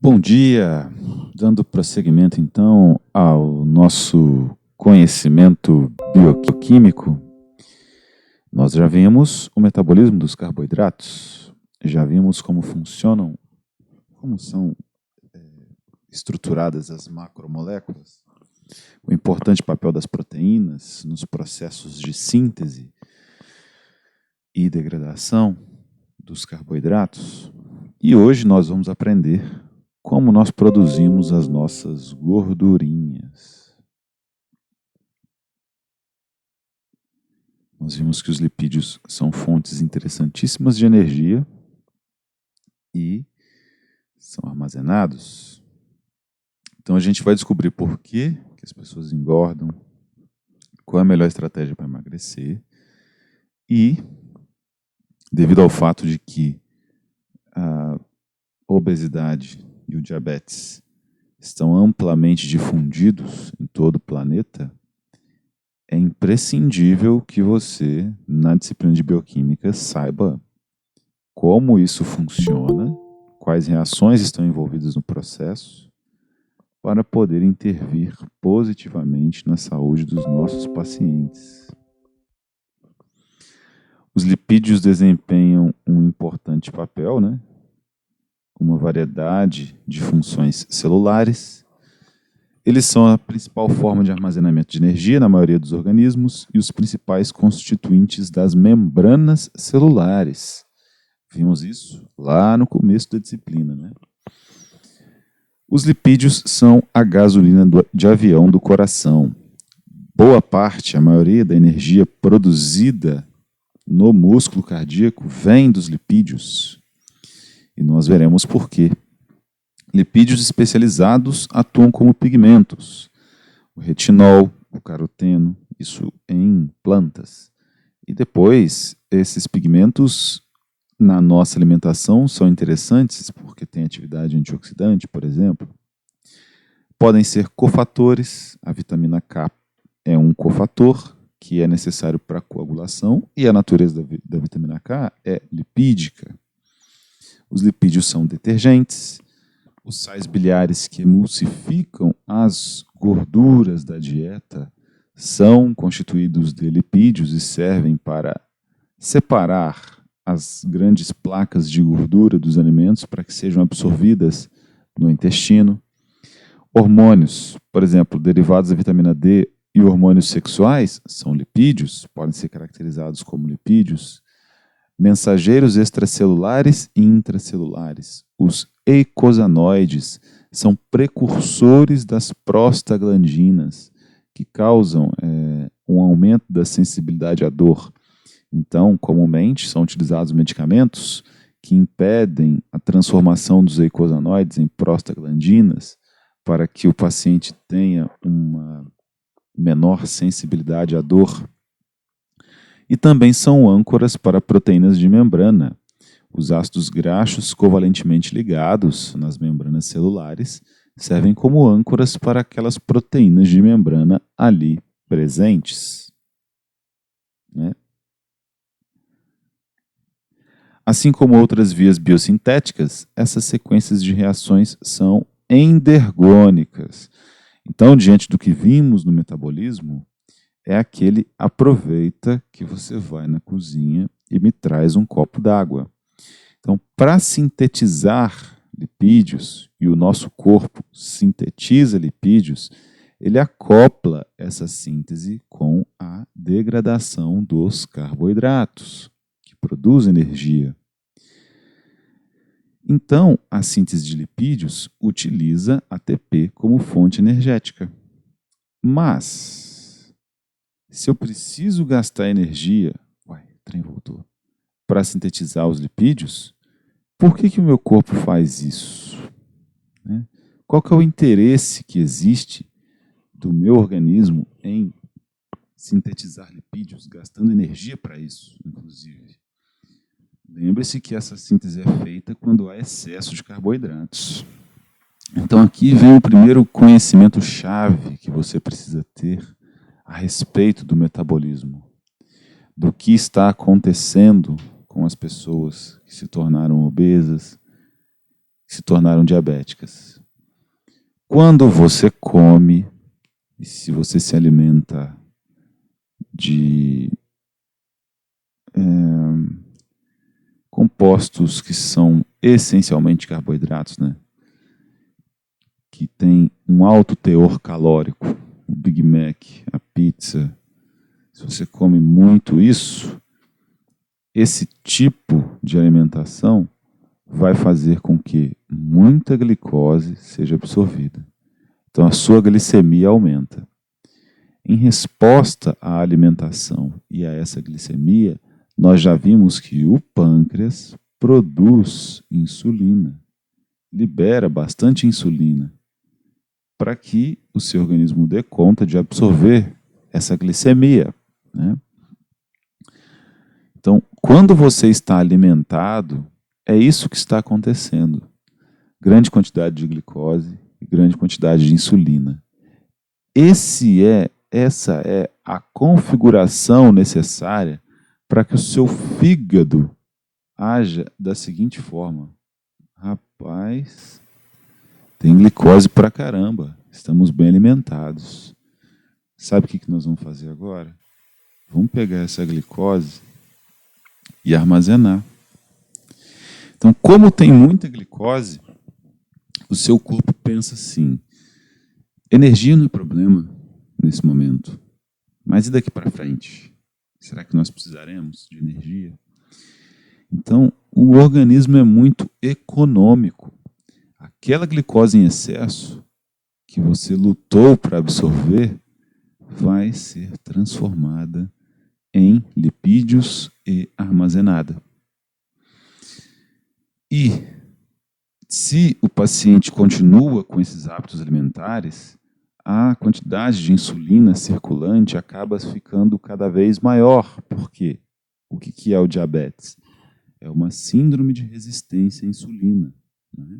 Bom dia! Dando prosseguimento então ao nosso conhecimento bioquímico, nós já vimos o metabolismo dos carboidratos, já vimos como funcionam, como são estruturadas as macromoléculas, o importante papel das proteínas nos processos de síntese e degradação dos carboidratos. E hoje nós vamos aprender como nós produzimos as nossas gordurinhas. Nós vimos que os lipídios são fontes interessantíssimas de energia e são armazenados. Então a gente vai descobrir por que as pessoas engordam, qual é a melhor estratégia para emagrecer e, devido ao fato de que a obesidade e o diabetes estão amplamente difundidos em todo o planeta, é imprescindível que você, na disciplina de bioquímica, saiba como isso funciona, quais reações estão envolvidas no processo, para poder intervir positivamente na saúde dos nossos pacientes. Os lipídios desempenham um importante papel, uma variedade de funções celulares. Eles são a principal forma de armazenamento de energia na maioria dos organismos e os principais constituintes das membranas celulares. Vimos isso lá no começo da disciplina, Os lipídios são a gasolina de avião do coração. Boa parte, a maioria da energia produzida no músculo cardíaco vem dos lipídios. E nós veremos por quê. Lipídios especializados atuam como pigmentos. O retinol, o caroteno, isso em plantas. E depois, esses pigmentos na nossa alimentação são interessantes porque têm atividade antioxidante, por exemplo. Podem ser cofatores. A vitamina K é um cofator que é necessário para a coagulação e a natureza da vitamina K é lipídica. Os lipídios são detergentes, os sais biliares que emulsificam as gorduras da dieta são constituídos de lipídios e servem para separar as grandes placas de gordura dos alimentos para que sejam absorvidas no intestino. Hormônios, por exemplo, derivados da vitamina D e hormônios sexuais são lipídios, podem ser caracterizados como lipídios. Mensageiros extracelulares e intracelulares. Os eicosanoides são precursores das prostaglandinas, que causam um aumento da sensibilidade à dor. Então, comumente, são utilizados medicamentos que impedem a transformação dos eicosanoides em prostaglandinas para que o paciente tenha uma menor sensibilidade à dor. E também são âncoras para proteínas de membrana. Os ácidos graxos covalentemente ligados nas membranas celulares servem como âncoras para aquelas proteínas de membrana ali presentes. Assim como outras vias biosintéticas, essas sequências de reações são endergônicas. Então, diante do que vimos no metabolismo, é aquele aproveita que você vai na cozinha e me traz um copo d'água. Então, para sintetizar lipídios, e o nosso corpo sintetiza lipídios, ele acopla essa síntese com a degradação dos carboidratos, que produz energia. Então, a síntese de lipídios utiliza ATP como fonte energética. Mas, se eu preciso gastar energia, o trem voltou, para sintetizar os lipídios, por que o meu corpo faz isso? Qual que é o interesse que existe do meu organismo em sintetizar lipídios, gastando energia para isso, inclusive? Lembre-se que essa síntese é feita quando há excesso de carboidratos. Então aqui vem o primeiro conhecimento-chave que você precisa ter a respeito do metabolismo, do que está acontecendo com as pessoas que se tornaram obesas, que se tornaram diabéticas. Quando você come, e se você se alimenta de compostos que são essencialmente carboidratos, né? Que tem um alto teor calórico, o Big Mac, a pizza. Se você come muito isso, esse tipo de alimentação vai fazer com que muita glicose seja absorvida. Então a sua glicemia aumenta. Em resposta à alimentação e a essa glicemia, nós já vimos que o pâncreas produz insulina, libera bastante insulina, para que o seu organismo dê conta de absorver essa glicemia, né? Então, quando você está alimentado, é isso que está acontecendo. Grande quantidade de glicose e grande quantidade de insulina. Essa é a configuração necessária para que o seu fígado haja da seguinte forma: rapaz, tem glicose pra caramba, estamos bem alimentados. Sabe o que nós vamos fazer agora? Vamos pegar essa glicose e armazenar. Então, como tem muita glicose, o seu corpo pensa assim: energia não é problema nesse momento, mas e daqui para frente? Será que nós precisaremos de energia? Então, o organismo é muito econômico. Aquela glicose em excesso que você lutou para absorver vai ser transformada em lipídios e armazenada. E se o paciente continua com esses hábitos alimentares, a quantidade de insulina circulante acaba ficando cada vez maior. Por quê? O que é o diabetes? É uma síndrome de resistência à insulina, né?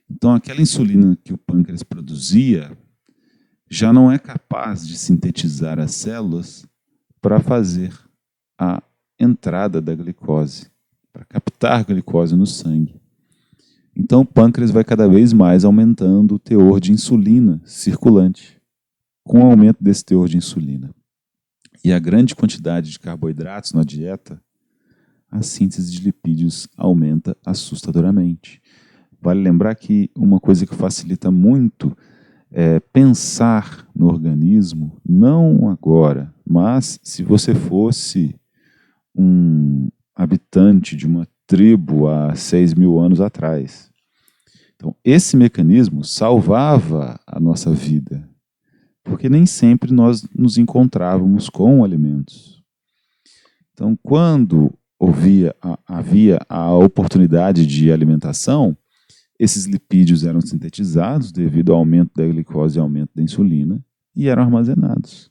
Então, aquela insulina que o pâncreas produzia já não é capaz de sintetizar as células para fazer a entrada da glicose, para captar glicose no sangue. Então, o pâncreas vai cada vez mais aumentando o teor de insulina circulante, com o aumento desse teor de insulina. E a grande quantidade de carboidratos na dieta, a síntese de lipídios aumenta assustadoramente. Vale lembrar que uma coisa que facilita muito é pensar no organismo, não agora, mas se você fosse um habitante de uma tribo há 6.000 anos atrás. Então, esse mecanismo salvava a nossa vida, porque nem sempre nós nos encontrávamos com alimentos. Então, quando havia a oportunidade de alimentação, esses lipídios eram sintetizados devido ao aumento da glicose e ao aumento da insulina e eram armazenados.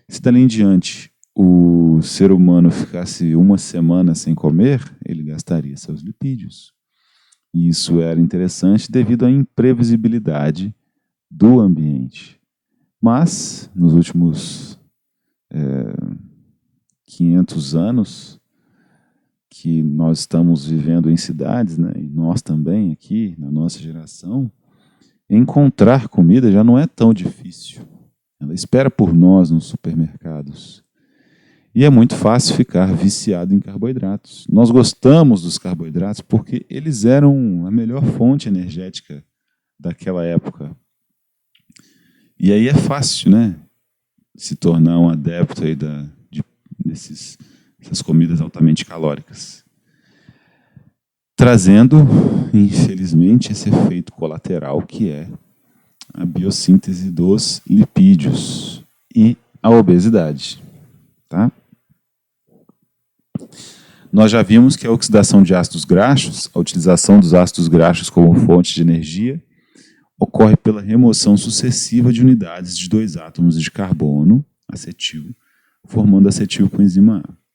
Se dali em diante o ser humano ficasse uma semana sem comer, ele gastaria seus lipídios. E isso era interessante devido à imprevisibilidade do ambiente. Mas, nos últimos 500 anos, que nós estamos vivendo em cidades, né, e nós também aqui, na nossa geração, encontrar comida já não é tão difícil. Ela espera por nós nos supermercados. E é muito fácil ficar viciado em carboidratos. Nós gostamos dos carboidratos porque eles eram a melhor fonte energética daquela época. E aí é fácil, né, se tornar um adepto aí dessas comidas altamente calóricas. Trazendo, infelizmente, esse efeito colateral que é a biossíntese dos lipídios e a obesidade. Tá? Nós já vimos que a oxidação de ácidos graxos, a utilização dos ácidos graxos como fonte de energia, ocorre pela remoção sucessiva de unidades de 2 átomos de carbono, acetil, formando acetil com enzima A.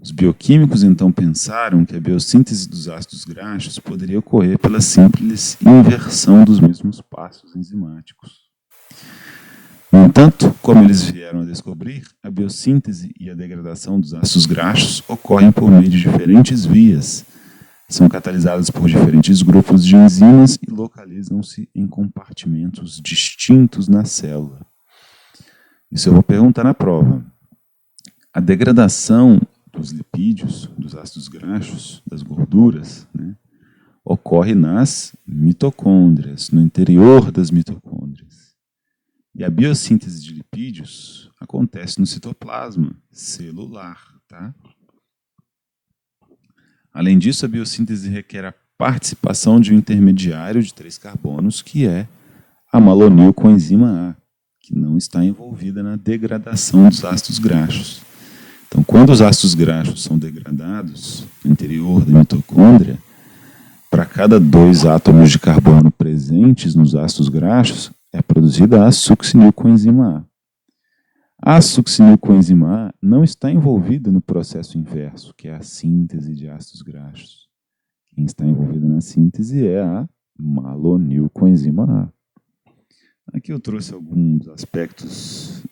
Os bioquímicos então pensaram que a biossíntese dos ácidos graxos poderia ocorrer pela simples inversão dos mesmos passos enzimáticos. No entanto, como eles vieram a descobrir, a biossíntese e a degradação dos ácidos graxos ocorrem por meio de diferentes vias, São catalisadas por diferentes grupos de enzimas e localizam-se em compartimentos distintos na célula. Isso eu vou perguntar na prova. A degradação dos lipídios, dos ácidos graxos, das gorduras, né, ocorre nas mitocôndrias, no interior das mitocôndrias. E a biossíntese de lipídios acontece no citoplasma celular, tá? Além disso, a biossíntese requer a participação de um intermediário de 3 carbonos, que é a malonil-coenzima A, que não está envolvida na degradação dos ácidos graxos. Então, quando os ácidos graxos são degradados no interior da mitocôndria, para cada 2 átomos de carbono presentes nos ácidos graxos, é produzida a succinilcoenzima A. A succinilcoenzima A não está envolvida no processo inverso, que é a síntese de ácidos graxos. Quem está envolvida na síntese é a malonilcoenzima A. Aqui eu trouxe alguns aspectos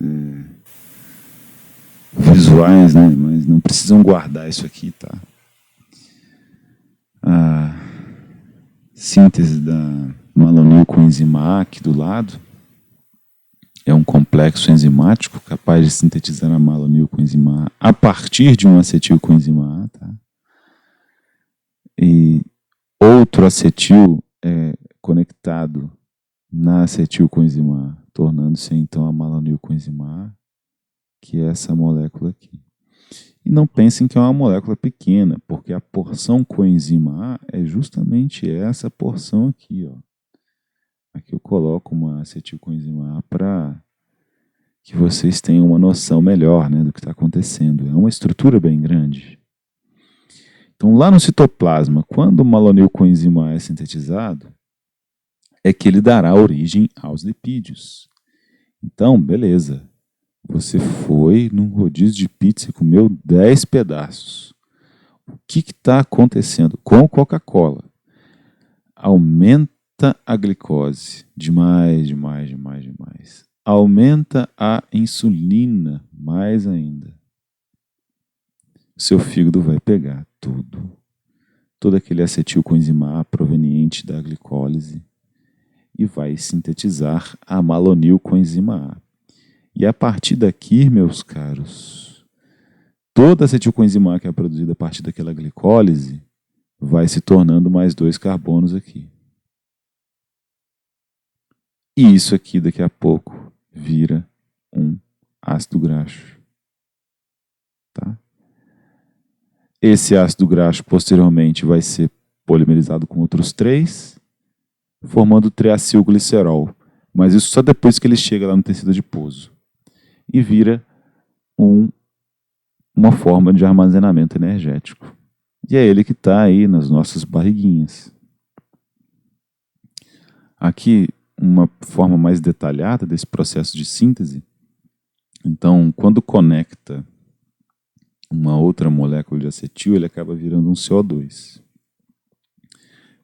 visuais, né? Mas não precisam guardar isso aqui, tá? A síntese da malonilcoenzima A aqui do lado é um complexo enzimático capaz de sintetizar a malonilcoenzima A partir de um acetilcoenzima A, tá? E outro acetil é conectado na acetilcoenzima A, tornando-se então a malonilcoenzima A, que é essa molécula aqui. E não pensem que é uma molécula pequena, porque a porção coenzima A é justamente essa porção aqui, ó. Aqui eu coloco uma acetilcoenzima A para que vocês tenham uma noção melhor, né, do que está acontecendo. É uma estrutura bem grande. Então, lá no citoplasma, quando o malonilcoenzima A é sintetizado, é que ele dará origem aos lipídios. Então, beleza. Você foi num rodízio de pizza e comeu 10 pedaços. O que está acontecendo com Coca-Cola? Aumenta a glicose. Demais. Aumenta a insulina mais ainda. Seu fígado vai pegar tudo. Todo aquele acetilcoenzima A proveniente da glicólise e vai sintetizar a malonilcoenzima A. E a partir daqui, meus caros, toda a acetilcoenzima A que é produzida a partir daquela glicólise vai se tornando mais 2 carbonos aqui. E isso aqui, daqui a pouco, vira um ácido graxo. Tá? Esse ácido graxo, posteriormente, vai ser polimerizado com outros 3, formando triacilglicerol. Mas isso só depois que ele chega lá no tecido adiposo. E vira uma forma de armazenamento energético. E é ele que está aí nas nossas barriguinhas. Aqui, uma forma mais detalhada desse processo de síntese. Então, quando conecta uma outra molécula de acetil, ele acaba virando um CO2.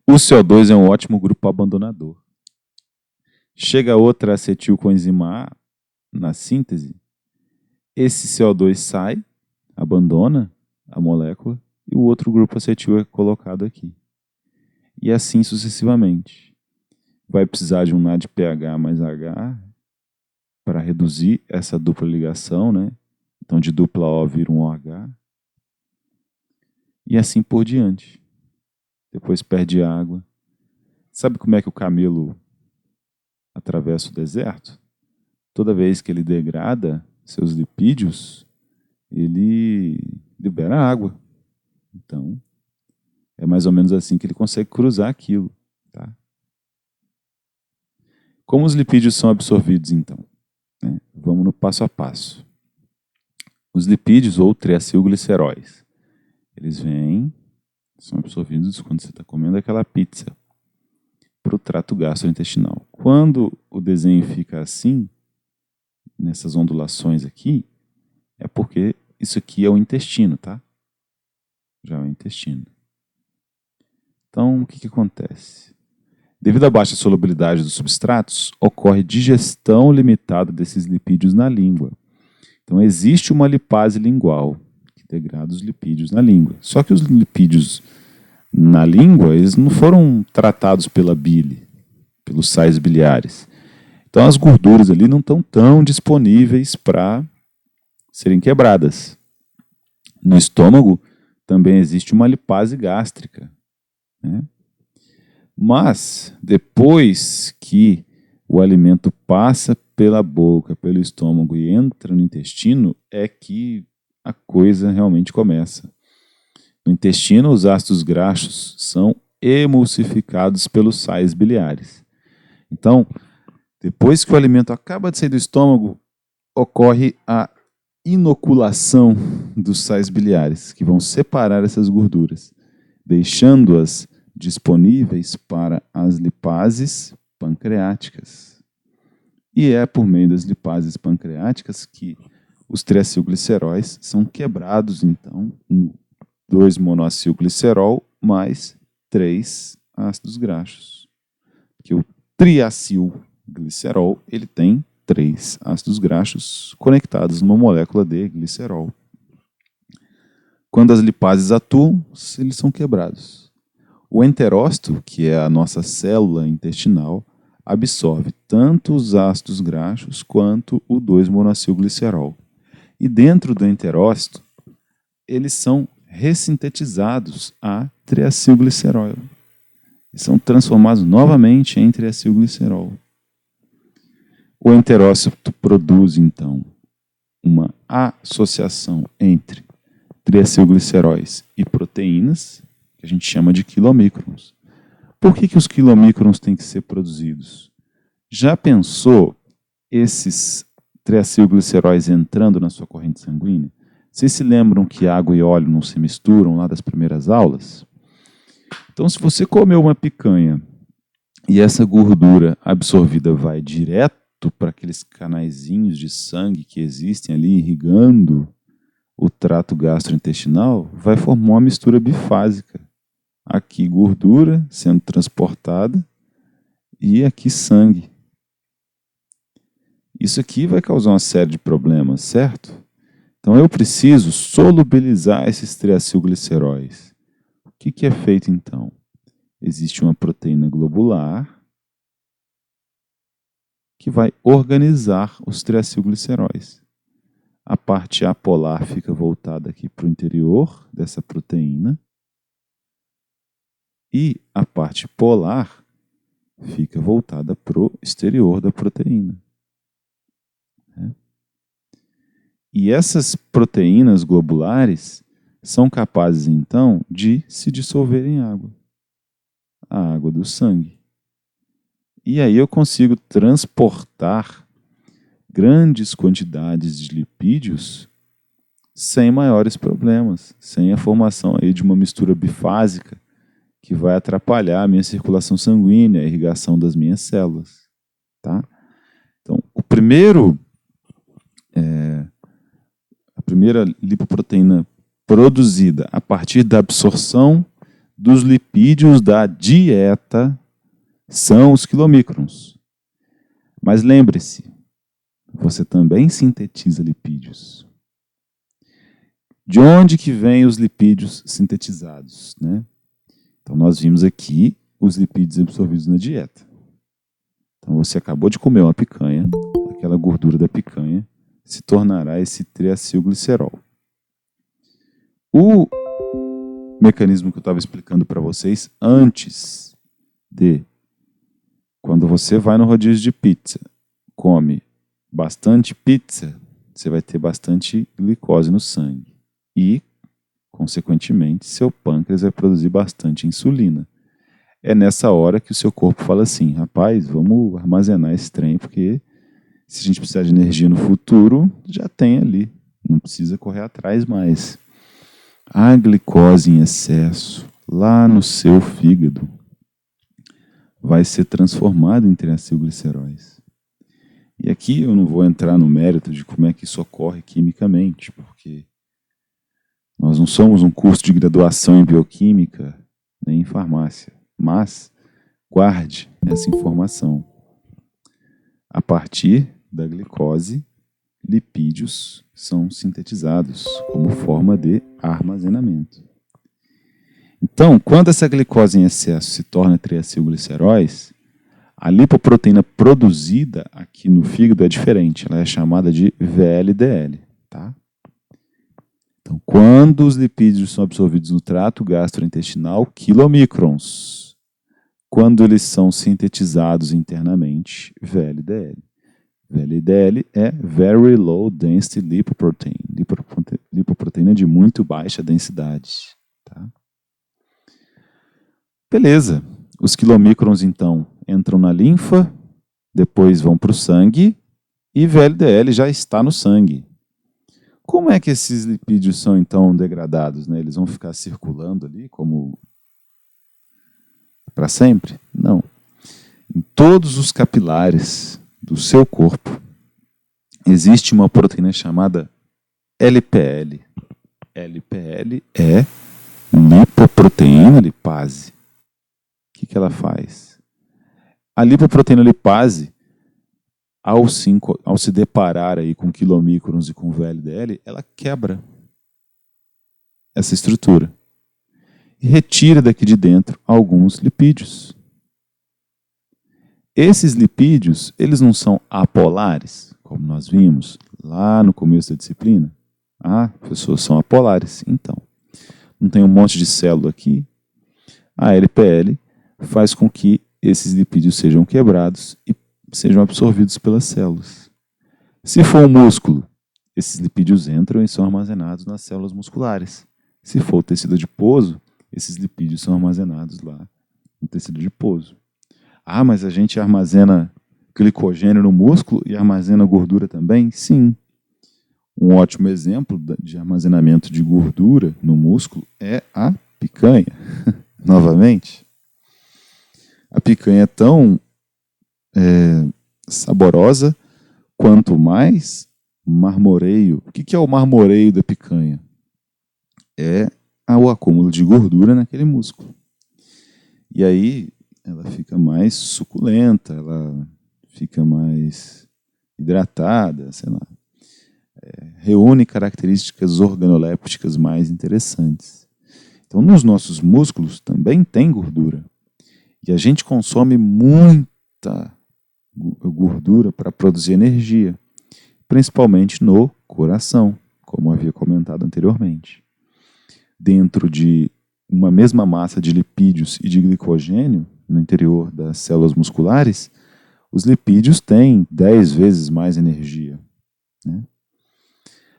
O CO2 é um ótimo grupo abandonador. Chega outra acetilcoenzima A na síntese, esse CO2 sai, abandona a molécula e o outro grupo acetil é colocado aqui. E assim sucessivamente. Vai precisar de um NADPH mais H para reduzir essa dupla ligação, né? Então de dupla O vira um OH. E assim por diante. Depois perde água. Sabe como é que o camelo atravessa o deserto? Toda vez que ele degrada seus lipídios, ele libera água. Então, é mais ou menos assim que ele consegue cruzar aquilo. Tá? Como os lipídios são absorvidos, então? Né? Vamos no passo a passo. Os lipídios, ou triacilgliceróis, eles vêm, são absorvidos quando você está comendo aquela pizza para o trato gastrointestinal. Quando o desenho fica assim, nessas ondulações aqui, é porque isso aqui é o intestino, tá? Já é o intestino. Então, o que acontece? Devido à baixa solubilidade dos substratos, ocorre digestão limitada desses lipídios na língua. Então, existe uma lipase lingual, que degrada os lipídios na língua. Só que os lipídios na língua, eles não foram tratados pela bile, pelos sais biliares. Então as gorduras ali não estão tão disponíveis para serem quebradas. No estômago também existe uma lipase gástrica, né? Mas depois que o alimento passa pela boca, pelo estômago e entra no intestino, é que a coisa realmente começa. No intestino, os ácidos graxos são emulsificados pelos sais biliares. Então, depois que o alimento acaba de sair do estômago, ocorre a inoculação dos sais biliares, que vão separar essas gorduras, deixando-as disponíveis para as lipases pancreáticas. E é por meio das lipases pancreáticas que os triacilgliceróis são quebrados, então, em 2-monoacilglicerol mais 3 ácidos graxos. Que o triacilglicerol, ele tem 3 ácidos graxos conectados numa molécula de glicerol. Quando as lipases atuam, eles são quebrados. O enterócito, que é a nossa célula intestinal, absorve tanto os ácidos graxos quanto o 2-monoacilglicerol. E dentro do enterócito, eles são ressintetizados a triacilglicerol. Eles são transformados novamente em triacilglicerol. O enterócito produz, então, uma associação entre triacilgliceróis e proteínas, que a gente chama de quilomicrons. Por que os quilomicrons têm que ser produzidos? Já pensou esses triacilgliceróis entrando na sua corrente sanguínea? Vocês se lembram que água e óleo não se misturam lá das primeiras aulas? Então, se você comeu uma picanha e essa gordura absorvida vai direto para aqueles canaizinhos de sangue que existem ali irrigando o trato gastrointestinal, vai formar uma mistura bifásica. Aqui gordura sendo transportada e aqui sangue. Isso aqui vai causar uma série de problemas, certo? Então eu preciso solubilizar esses triacilgliceróis. O que é feito então? Existe uma proteína globular que vai organizar os triacilgliceróis. A parte apolar fica voltada aqui para o interior dessa proteína e a parte polar fica voltada para o exterior da proteína. E essas proteínas globulares são capazes, então, de se dissolver em água. A água do sangue. E aí eu consigo transportar grandes quantidades de lipídios sem maiores problemas, sem a formação aí de uma mistura bifásica que vai atrapalhar a minha circulação sanguínea, a irrigação das minhas células. Tá? Então, a primeira lipoproteína produzida a partir da absorção dos lipídios da dieta são os quilomicrons. Mas lembre-se, você também sintetiza lipídios. De onde que vêm os lipídios sintetizados, né? Então nós vimos aqui os lipídios absorvidos na dieta. Então você acabou de comer uma picanha, aquela gordura da picanha se tornará esse triacilglicerol. O mecanismo que eu estava explicando para vocês antes de quando você vai no rodízio de pizza, come bastante pizza, você vai ter bastante glicose no sangue e, consequentemente, seu pâncreas vai produzir bastante insulina. É nessa hora que o seu corpo fala assim, rapaz, vamos armazenar esse trem, porque se a gente precisar de energia no futuro, já tem ali, não precisa correr atrás mais. A glicose em excesso, lá no seu fígado, vai ser transformada em triacilgliceróis. E aqui eu não vou entrar no mérito de como é que isso ocorre quimicamente, porque nós não somos um curso de graduação em bioquímica, nem em farmácia. Mas guarde essa informação. A partir da glicose, lipídios são sintetizados como forma de armazenamento. Então, quando essa glicose em excesso se torna triacilgliceróis, a lipoproteína produzida aqui no fígado é diferente, ela é chamada de VLDL. Tá? Então, quando os lipídios são absorvidos no trato gastrointestinal, quilomicrons. Quando eles são sintetizados internamente, VLDL. VLDL é Very Low Density Lipoprotein, lipoproteína de muito baixa densidade. Tá? Beleza. Os quilomicrons, então, entram na linfa, depois vão para o sangue, e VLDL já está no sangue. Como é que esses lipídios são, então, degradados? Né? Eles vão ficar circulando ali como para sempre? Não. Em todos os capilares do seu corpo existe uma proteína chamada LPL. LPL é lipoproteína lipase. O que ela faz? A lipoproteína lipase, ao se deparar aí com quilomicrons e com VLDL, ela quebra essa estrutura e retira daqui de dentro alguns lipídios. Esses lipídios, eles não são apolares, como nós vimos lá no começo da disciplina? Ah, pessoas são apolares. Então, não tem um monte de célula aqui? A LPL faz com que esses lipídios sejam quebrados e sejam absorvidos pelas células. Se for um músculo, esses lipídios entram e são armazenados nas células musculares. Se for o tecido adiposo, esses lipídios são armazenados lá no tecido adiposo. Ah, mas a gente armazena glicogênio no músculo e armazena gordura também? Sim. Um ótimo exemplo de armazenamento de gordura no músculo é a picanha. Novamente, a picanha é tão saborosa quanto mais marmoreio. O que é o marmoreio da picanha? É o acúmulo de gordura naquele músculo. E aí ela fica mais suculenta, ela fica mais hidratada, sei lá. Reúne características organolépticas mais interessantes. Então, nos nossos músculos também tem gordura. E a gente consome muita gordura para produzir energia, principalmente no coração, como havia comentado anteriormente. Dentro de uma mesma massa de lipídios e de glicogênio, no interior das células musculares, os lipídios têm 10 vezes mais energia. Né?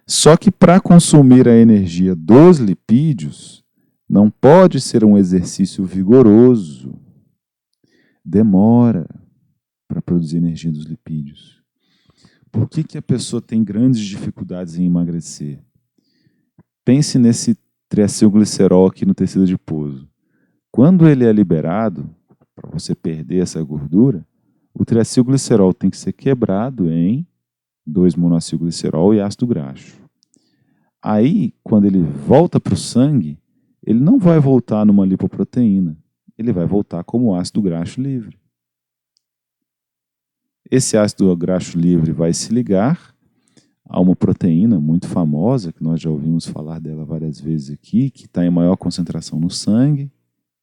Só que para consumir a energia dos lipídios, não pode ser um exercício vigoroso. Demora para produzir energia dos lipídios. Por que a pessoa tem grandes dificuldades em emagrecer? Pense nesse triacilglicerol aqui no tecido adiposo. Quando ele é liberado, para você perder essa gordura, o triacilglicerol tem que ser quebrado em 2-monacilglicerol e ácido graxo. Aí, quando ele volta para o sangue, ele não vai voltar numa lipoproteína, ele vai voltar como ácido graxo livre. Esse ácido graxo livre vai se ligar a uma proteína muito famosa, que nós já ouvimos falar dela várias vezes aqui, que está em maior concentração no sangue,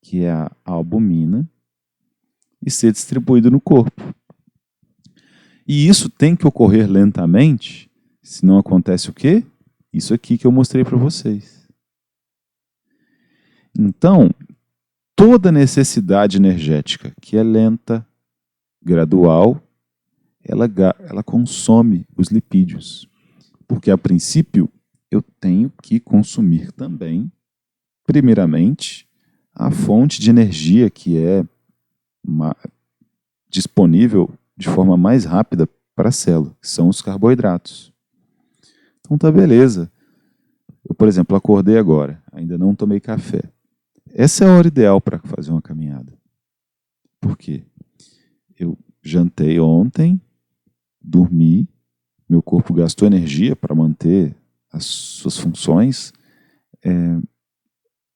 que é a albumina, e ser distribuído no corpo. E isso tem que ocorrer lentamente, senão acontece o quê? Isso aqui que eu mostrei para vocês. Então, toda necessidade energética que é lenta, gradual, ela consome os lipídios. Porque, a princípio, eu tenho que consumir também, primeiramente, a fonte de energia que é disponível de forma mais rápida para a célula, que são os carboidratos. Então tá beleza. Eu, por exemplo, acordei agora, ainda não tomei café. Essa é a hora ideal para fazer uma caminhada. Por quê? Eu jantei ontem, dormi, meu corpo gastou energia para manter as suas funções.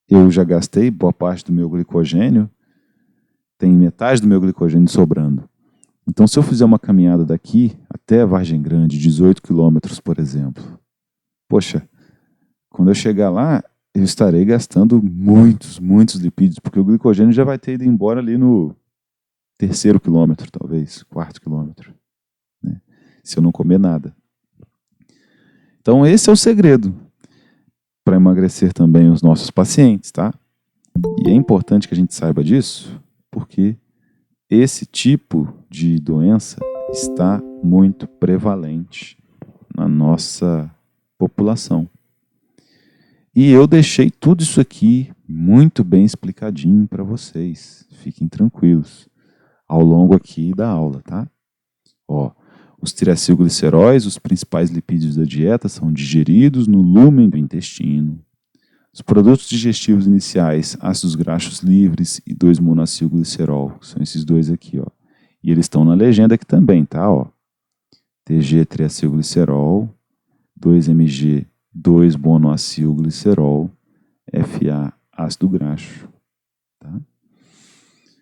Eu já gastei boa parte do meu glicogênio, tem metade do meu glicogênio sobrando. Então, se eu fizer uma caminhada daqui até Vargem Grande, 18 quilômetros, por exemplo, poxa, quando eu chegar lá, eu estarei gastando muitos lipídios, porque o glicogênio já vai ter ido embora ali no 3º quilômetro, talvez, 4º quilômetro, né? Se eu não comer nada. Então esse é o segredo para emagrecer também os nossos pacientes, tá? E é importante que a gente saiba disso, porque esse tipo de doença está muito prevalente na nossa população. E eu deixei tudo isso aqui muito bem explicadinho para vocês. Fiquem tranquilos ao longo aqui da aula, tá? Ó, os triacilgliceróis, os principais lipídios da dieta, são digeridos no lúmen do intestino. Os produtos digestivos iniciais, ácidos graxos livres e 2-monacilglicerol, são esses dois aqui, ó. E eles estão na legenda aqui também, tá? Ó. TG triacilglicerol, 2-MG 2-monoacilglicerol, FA ácido graxo. Tá?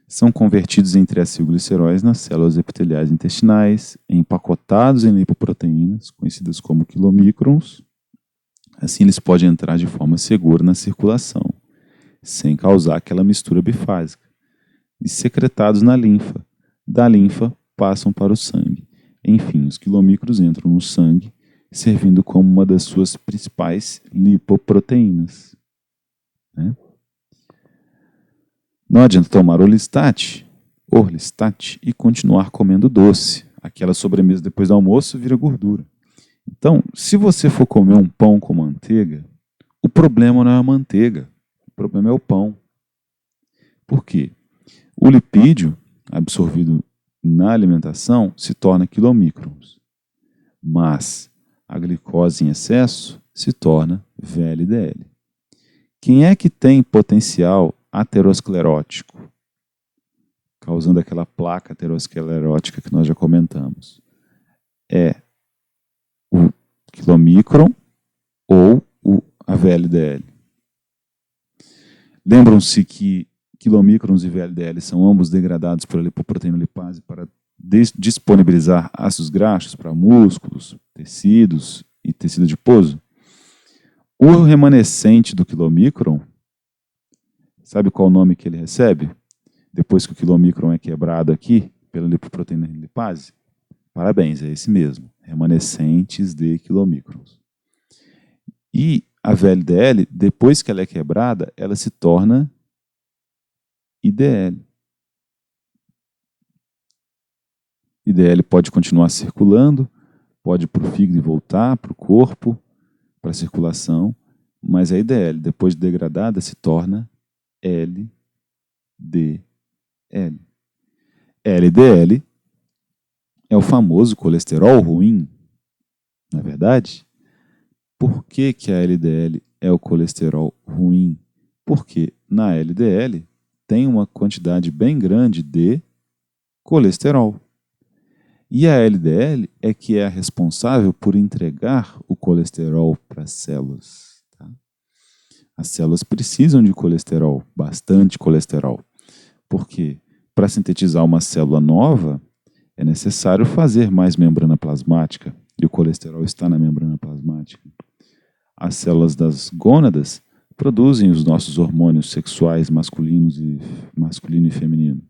São convertidos em triacilgliceróis nas células epiteliais intestinais, empacotados em lipoproteínas, conhecidas como quilomicrons. Assim eles podem entrar de forma segura na circulação, sem causar aquela mistura bifásica. E secretados na linfa. Da linfa passam para o sangue. Enfim, os quilomicros entram no sangue, servindo como uma das suas principais lipoproteínas. Né? Não adianta tomar Orlistat e continuar comendo doce. Aquela sobremesa depois do almoço vira gordura. Então, se você for comer um pão com manteiga, o problema não é a manteiga, o problema é o pão. Por quê? O lipídio absorvido na alimentação se torna quilomicrons, mas a glicose em excesso se torna VLDL. Quem é que tem potencial aterosclerótico, causando aquela placa aterosclerótica que nós já comentamos? É o quilomicron ou a VLDL. Lembram-se que quilomicrons e VLDL são ambos degradados pela lipoproteína lipase para disponibilizar ácidos graxos para músculos, tecidos e tecido adiposo? O remanescente do quilomicron, sabe qual o nome que ele recebe? Depois que o quilomicron é quebrado aqui pela lipoproteína lipase? Parabéns, é esse mesmo. Remanescentes de quilomicrons. E a VLDL, depois que ela é quebrada, ela se torna IDL. IDL pode continuar circulando, pode ir para o fígado e voltar para o corpo, para a circulação, mas a IDL, depois de degradada, se torna LDL. LDL é o famoso colesterol ruim, não é verdade? Por que a LDL é o colesterol ruim? Porque na LDL tem uma quantidade bem grande de colesterol. E a LDL é que é a responsável por entregar o colesterol para as células. Tá? As células precisam de colesterol, bastante colesterol. Porque para sintetizar uma célula nova, é necessário fazer mais membrana plasmática. E o colesterol está na membrana plasmática. As células das gônadas produzem os nossos hormônios sexuais masculino e feminino.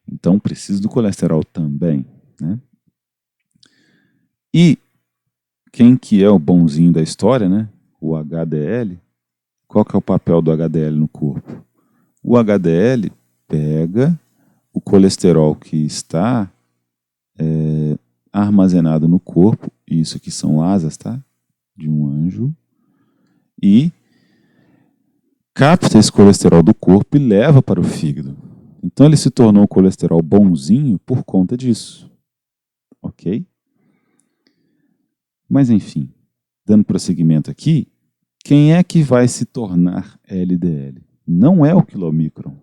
Então precisa do colesterol também, né? E quem que é o bonzinho da história, né? O HDL. Qual que é o papel do HDL no corpo? O HDL pega o colesterol que está armazenado no corpo, e isso aqui são asas, tá? De um anjo, e capta esse colesterol do corpo e leva para o fígado. Então ele se tornou um colesterol bonzinho por conta disso. Ok? Mas enfim, dando prosseguimento aqui, quem é que vai se tornar LDL? Não é o quilomicron.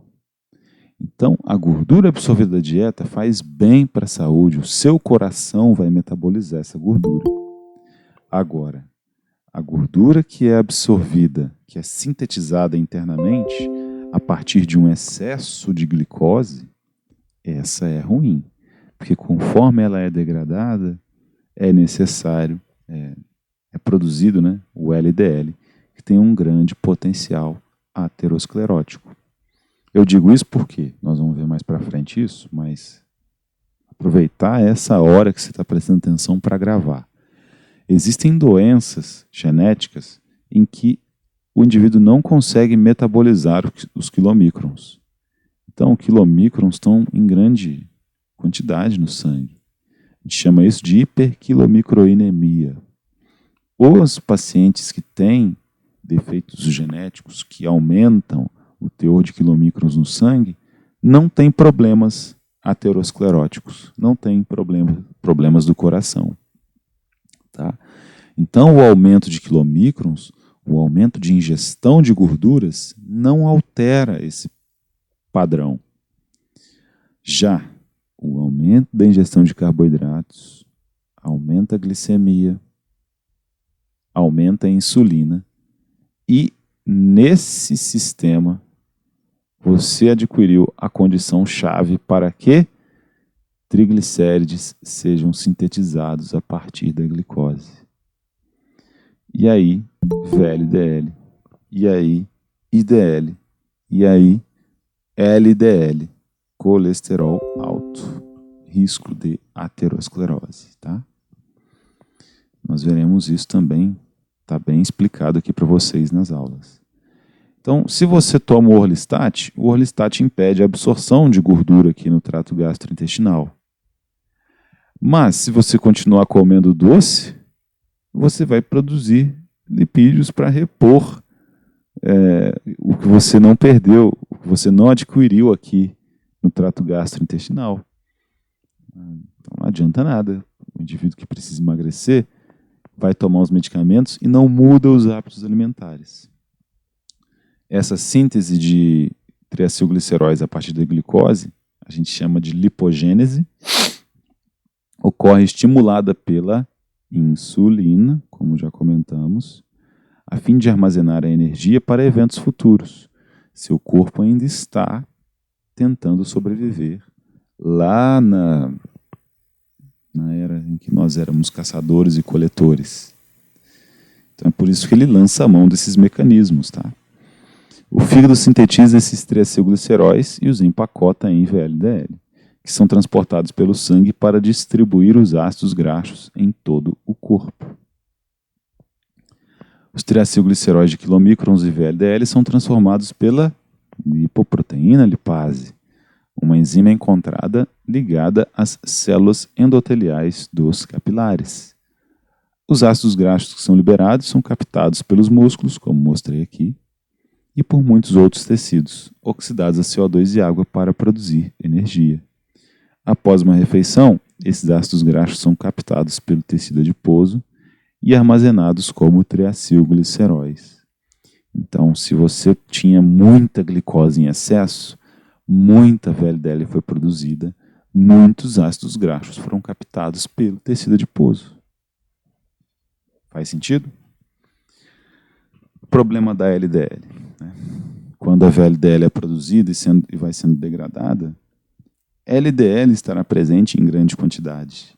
Então, a gordura absorvida da dieta faz bem para a saúde, o seu coração vai metabolizar essa gordura. Agora, a gordura que é absorvida, que é sintetizada internamente, a partir de um excesso de glicose, essa é ruim. Porque conforme ela é degradada, é necessário, é produzido, né, o LDL, que tem um grande potencial aterosclerótico. Eu digo isso porque nós vamos ver mais para frente isso, mas aproveitar essa hora que você está prestando atenção para gravar. Existem doenças genéticas em que o indivíduo não consegue metabolizar os quilomicrons. Então, quilomicrons estão em grande quantidade no sangue. A gente chama isso de hiperquilomicroinemia. Os pacientes que têm defeitos genéticos que aumentam o teor de quilomicrons no sangue não têm problemas ateroscleróticos, não têm problemas do coração. Tá? Então, o aumento de quilomicrons, o aumento de ingestão de gorduras, não altera esse padrão. Já o aumento da ingestão de carboidratos aumenta a glicemia, aumenta a insulina e, nesse sistema, você adquiriu a condição chave para que triglicérides sejam sintetizados a partir da glicose. E aí, VLDL, e aí, IDL, e aí, LDL, colesterol alto, risco de aterosclerose, tá? Nós veremos isso também, está bem explicado aqui para vocês nas aulas. Então, se você toma o Orlistat impede a absorção de gordura aqui no trato gastrointestinal. Mas, se você continuar comendo doce, você vai produzir lipídios para repor o que você não perdeu, o que você não adquiriu aqui no trato gastrointestinal. Então, não adianta nada. O indivíduo que precisa emagrecer vai tomar os medicamentos e não muda os hábitos alimentares. Essa síntese de triacilgliceróis a partir da glicose, a gente chama de lipogênese, ocorre estimulada pela insulina, como já comentamos, a fim de armazenar a energia para eventos futuros. Seu corpo ainda está tentando sobreviver lá na era em que nós éramos caçadores e coletores. Então é por isso que ele lança a mão desses mecanismos, tá? O fígado sintetiza esses triacilgliceróis e os empacota em VLDL, que são transportados pelo sangue para distribuir os ácidos graxos em todo o corpo. Os triacilgliceróis de quilomicrons e VLDL são transformados pela lipoproteína lipase, uma enzima encontrada ligada às células endoteliais dos capilares. Os ácidos graxos que são liberados são captados pelos músculos, como mostrei aqui, e por muitos outros tecidos, oxidados a CO2 e água para produzir energia. Após uma refeição, esses ácidos graxos são captados pelo tecido adiposo e armazenados como triacilgliceróis. Então, se você tinha muita glicose em excesso, muita VLDL foi produzida, muitos ácidos graxos foram captados pelo tecido adiposo. Faz sentido? O problema da LDL. Né? Quando a VLDL é produzida e vai sendo degradada, LDL estará presente em grande quantidade.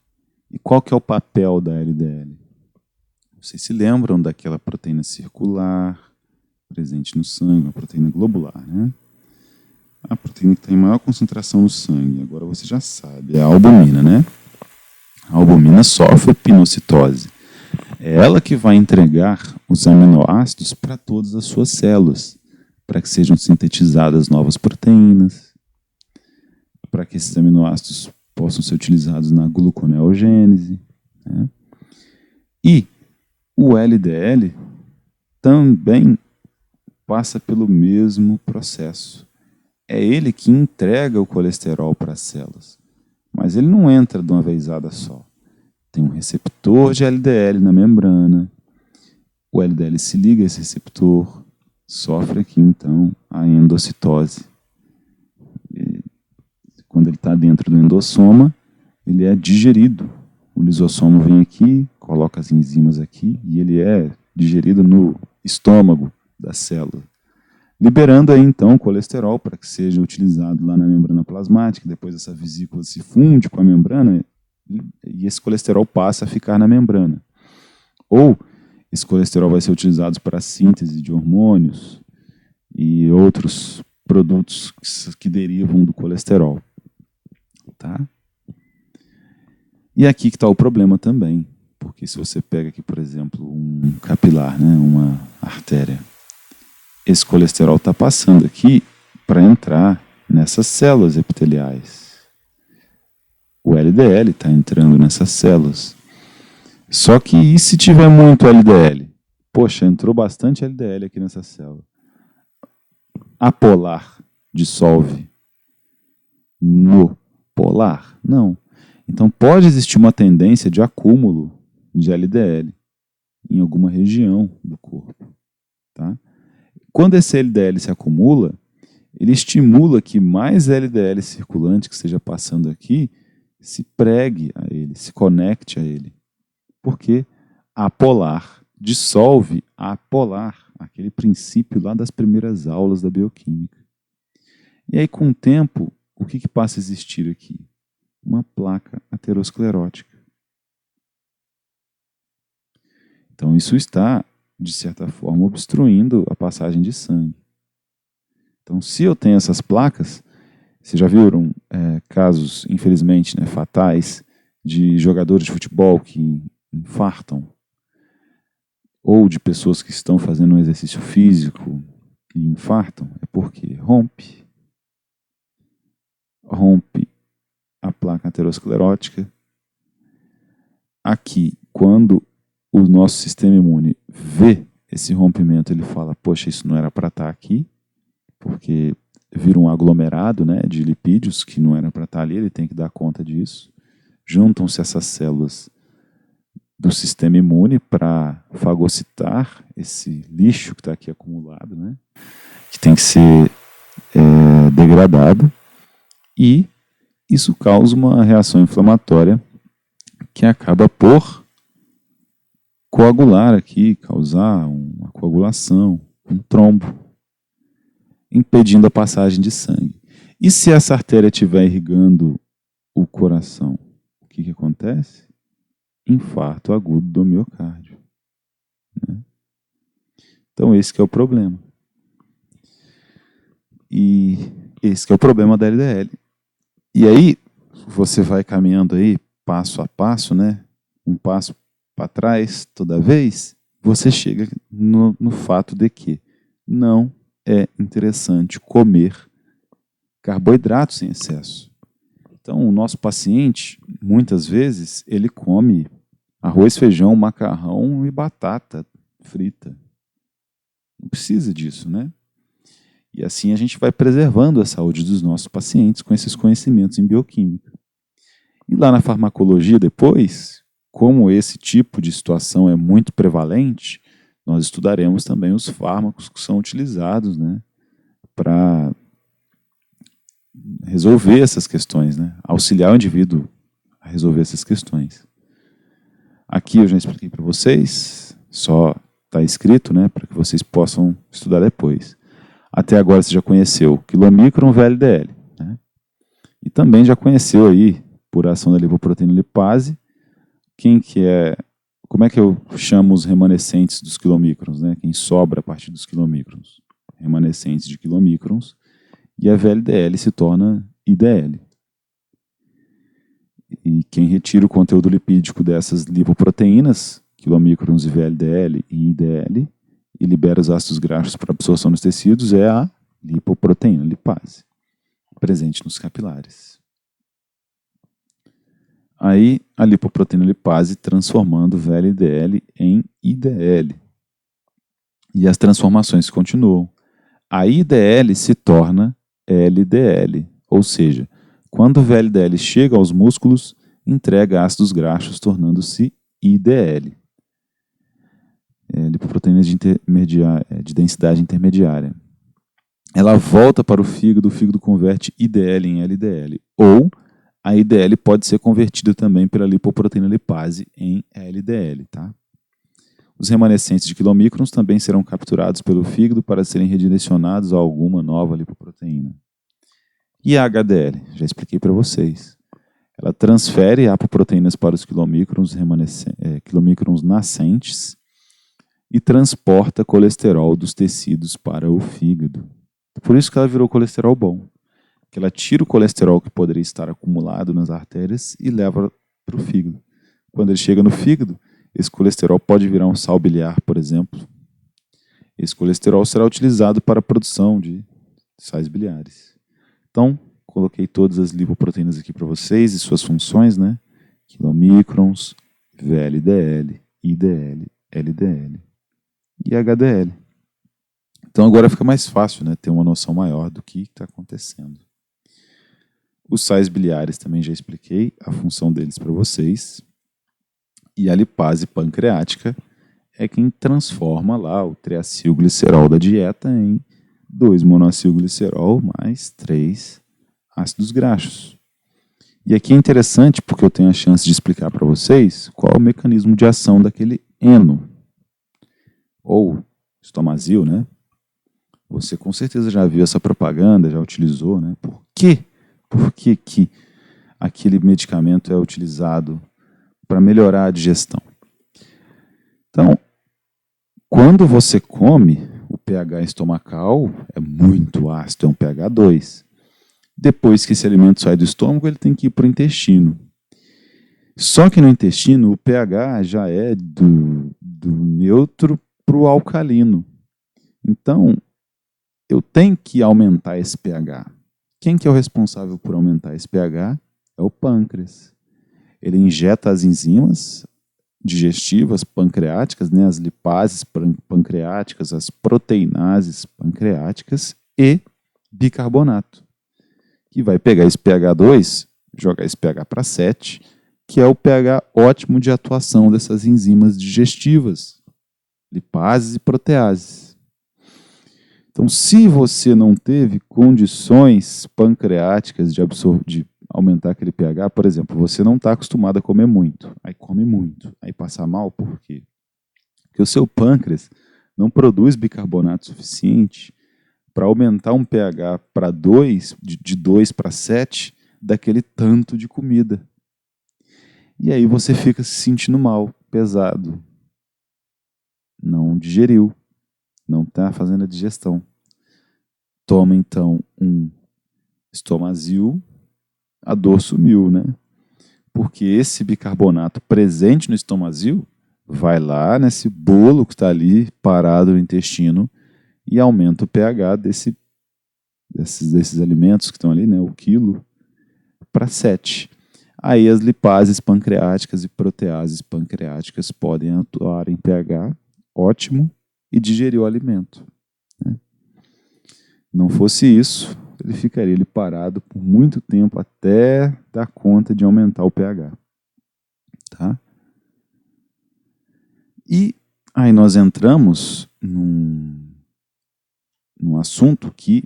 E qual que é o papel da LDL? Vocês se lembram daquela proteína circular presente no sangue, uma proteína globular, né? A proteína que tem maior concentração no sangue, agora você já sabe, é a albumina, né? A albumina sofre pinocitose. É ela que vai entregar os aminoácidos para todas as suas células, para que sejam sintetizadas novas proteínas, para que esses aminoácidos possam ser utilizados na gluconeogênese. Né? E o LDL também passa pelo mesmo processo. É ele que entrega o colesterol para as células, mas ele não entra de uma vezada só. Tem um receptor de LDL na membrana, o LDL se liga a esse receptor, sofre aqui então a endocitose. Quando ele está dentro do endossoma, ele é digerido. O lisossomo vem aqui, coloca as enzimas aqui e ele é digerido no estômago da célula, liberando aí então o colesterol para que seja utilizado lá na membrana plasmática. Depois essa vesícula se funde com a membrana e esse colesterol passa a ficar na membrana. Ou esse colesterol vai ser utilizado para a síntese de hormônios e outros produtos que derivam do colesterol. Tá? E aqui que está o problema também. Porque se você pega aqui, por exemplo, um capilar, né, uma artéria, esse colesterol está passando aqui para entrar nessas células epiteliais. O LDL está entrando nessas células. Só que e se tiver muito LDL? Poxa, entrou bastante LDL aqui nessa célula. A polar dissolve no polar? Não. Então pode existir uma tendência de acúmulo de LDL em alguma região do corpo. Tá? Quando esse LDL se acumula, ele estimula que mais LDL circulante que esteja passando aqui se pregue a ele, se conecte a ele. Porque a polar dissolve a polar, aquele princípio lá das primeiras aulas da bioquímica. E aí, com o tempo, o que passa a existir aqui? Uma placa aterosclerótica. Então, isso está, de certa forma, obstruindo a passagem de sangue. Então, se eu tenho essas placas, vocês já viram casos, infelizmente, né, fatais, de jogadores de futebol que infartam, ou de pessoas que estão fazendo um exercício físico e infartam? É porque rompe a placa aterosclerótica. Aqui, quando o nosso sistema imune vê esse rompimento, ele fala, poxa, isso não era para estar aqui, porque vira um aglomerado, né, de lipídios que não era para estar ali, ele tem que dar conta disso. Juntam-se essas células do sistema imune para fagocitar esse lixo que está aqui acumulado, né, que tem que ser degradado, e isso causa uma reação inflamatória que acaba por coagular aqui, causar uma coagulação, um trombo, impedindo a passagem de sangue. E se essa artéria estiver irrigando o coração, o que acontece? Infarto agudo do miocárdio. Né? Então esse que é o problema. E esse que é o problema da LDL. E aí, você vai caminhando aí, passo a passo, né? Um passo para trás toda vez, você chega no fato de que não é interessante comer carboidratos em excesso. Então, o nosso paciente, muitas vezes, ele come arroz, feijão, macarrão e batata frita. Não precisa disso, né? E assim a gente vai preservando a saúde dos nossos pacientes com esses conhecimentos em bioquímica. E lá na farmacologia depois, como esse tipo de situação é muito prevalente, nós estudaremos também os fármacos que são utilizados, né, para resolver essas questões, né, auxiliar o indivíduo a resolver essas questões. Aqui eu já expliquei para vocês, só está escrito, né, para que vocês possam estudar depois. Até agora você já conheceu quilomicron, VLDL, né? E também já conheceu aí, por ação da lipoproteína lipase, como é que eu chamo os remanescentes dos quilomicrons, né? Quem sobra a partir dos quilomicrons? Remanescentes de quilomicrons, e a VLDL se torna IDL. E quem retira o conteúdo lipídico dessas lipoproteínas, quilomicrons e VLDL e IDL, e libera os ácidos graxos para absorção nos tecidos, é a lipoproteína lipase, presente nos capilares. Aí, a lipoproteína lipase transformando VLDL em IDL. E as transformações continuam. A IDL se torna LDL, ou seja, quando o VLDL chega aos músculos, entrega ácidos graxos, tornando-se IDL. Lipoproteína de densidade intermediária. Ela volta para o fígado converte IDL em LDL. Ou a IDL pode ser convertida também pela lipoproteína lipase em LDL. Tá? Os remanescentes de quilomicrons também serão capturados pelo fígado para serem redirecionados a alguma nova lipoproteína. E a HDL? Já expliquei para vocês. Ela transfere apoproteínas para os quilomicrons nascentes, e transporta colesterol dos tecidos para o fígado. Por isso que ela virou colesterol bom. Que ela tira o colesterol que poderia estar acumulado nas artérias e leva para o fígado. Quando ele chega no fígado, esse colesterol pode virar um sal biliar, por exemplo. Esse colesterol será utilizado para a produção de sais biliares. Então, coloquei todas as lipoproteínas aqui para vocês e suas funções, né? Quilomicrons, VLDL, IDL, LDL e HDL. Então agora fica mais fácil, né, ter uma noção maior do que está acontecendo. Os sais biliares também já expliquei a função deles para vocês. E a lipase pancreática é quem transforma lá o triacilglicerol da dieta em 2-monoacilglicerol mais 3 ácidos graxos. E aqui é interessante porque eu tenho a chance de explicar para vocês qual é o mecanismo de ação daquele eno, ou estomazil, né? Você com certeza já viu essa propaganda, já utilizou, né? Por quê? Por que que aquele medicamento é utilizado para melhorar a digestão? Então, quando você come, o pH estomacal é muito ácido, é um pH 2. Depois que esse alimento sai do estômago, ele tem que ir para o intestino. Só que no intestino, o pH já é do neutro para o alcalino. Então, eu tenho que aumentar esse pH. Quem que é o responsável por aumentar esse pH? É o pâncreas. Ele injeta as enzimas digestivas pancreáticas, né, as lipases pancreáticas, as proteinases pancreáticas e bicarbonato, que vai pegar esse pH 2, jogar esse pH para 7, que é o pH ótimo de atuação dessas enzimas digestivas, lipases e proteases. Então, se você não teve condições pancreáticas de aumentar aquele pH, por exemplo, você não está acostumado a comer muito, aí come muito, aí passa mal, por quê? Porque o seu pâncreas não produz bicarbonato suficiente para aumentar um pH para 2, de 2 para 7, daquele tanto de comida. E aí você fica se sentindo mal, pesado. Não digeriu, não está fazendo a digestão. Toma então um estomazil, a dor sumiu, né? Porque esse bicarbonato presente no estomazil vai lá nesse bolo que está ali parado no intestino e aumenta o pH desses alimentos que estão ali, né, o quilo, para 7. Aí as lipases pancreáticas e proteases pancreáticas podem atuar em pH ótimo e digerir o alimento, né? Não fosse isso, ele ficaria ali parado por muito tempo até dar conta de aumentar o pH. Tá? E aí nós entramos num assunto que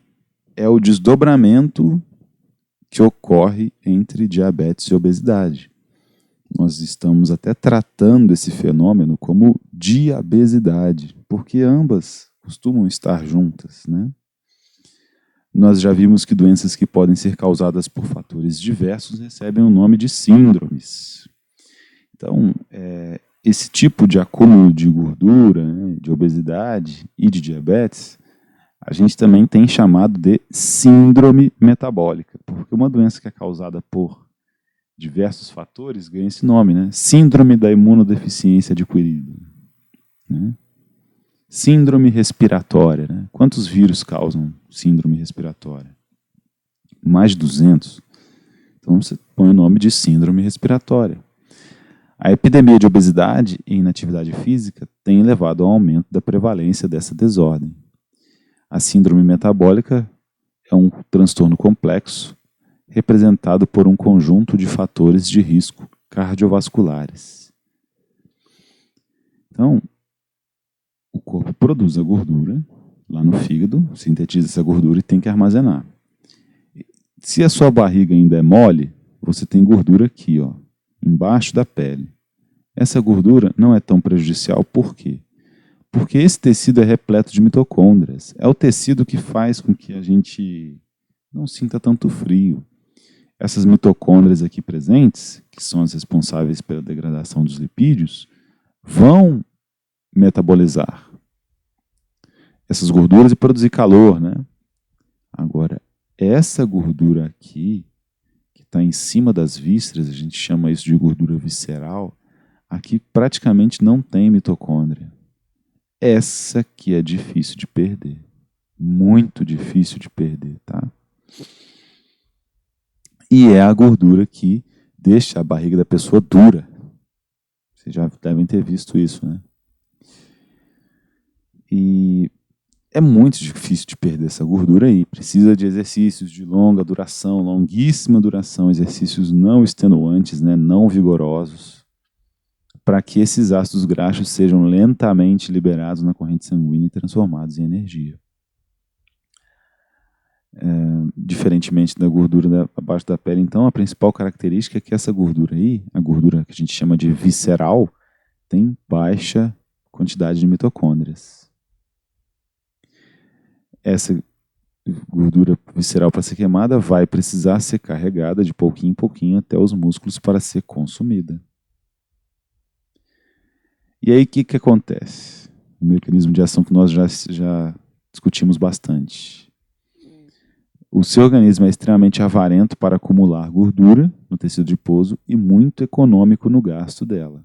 é o desdobramento que ocorre entre diabetes e obesidade. Nós estamos até tratando esse fenômeno como diabesidade, porque ambas costumam estar juntas, né? Nós já vimos que doenças que podem ser causadas por fatores diversos recebem o nome de síndromes. Então, esse tipo de acúmulo de gordura, né, de obesidade e de diabetes, a gente também tem chamado de síndrome metabólica, porque uma doença que é causada por diversos fatores ganha esse nome, né? Síndrome da imunodeficiência adquirida, né? Síndrome respiratória, né? Quantos vírus causam síndrome respiratória? Mais de 200. Então você põe o nome de síndrome respiratória. A epidemia de obesidade e inatividade física tem levado ao aumento da prevalência dessa desordem. A síndrome metabólica é um transtorno complexo representado por um conjunto de fatores de risco cardiovasculares. Então, o corpo produz a gordura lá no fígado, sintetiza essa gordura e tem que armazenar. Se a sua barriga ainda é mole, você tem gordura aqui, ó, embaixo da pele. Essa gordura não é tão prejudicial, por quê? Porque esse tecido é repleto de mitocôndrias. É o tecido que faz com que a gente não sinta tanto frio. Essas mitocôndrias aqui presentes, que são as responsáveis pela degradação dos lipídios, vão metabolizar essas gorduras e produzir calor, né? Agora, essa gordura aqui, que está em cima das vísceras, a gente chama isso de gordura visceral, aqui praticamente não tem mitocôndria. Essa que é difícil de perder. Muito difícil de perder, tá? E é a gordura que deixa a barriga da pessoa dura. Vocês já devem ter visto isso, né? E é muito difícil de perder essa gordura aí. Precisa de exercícios de longa duração, longuíssima duração, exercícios não extenuantes, né, não vigorosos, para que esses ácidos graxos sejam lentamente liberados na corrente sanguínea e transformados em energia. Diferentemente da gordura abaixo da pele, então, a principal característica é que essa gordura aí, a gordura que a gente chama de visceral, tem baixa quantidade de mitocôndrias. Essa gordura visceral, para ser queimada, vai precisar ser carregada de pouquinho em pouquinho até os músculos para ser consumida. E aí o que acontece? O mecanismo de ação que nós já discutimos bastante. O seu organismo é extremamente avarento para acumular gordura no tecido adiposo e muito econômico no gasto dela.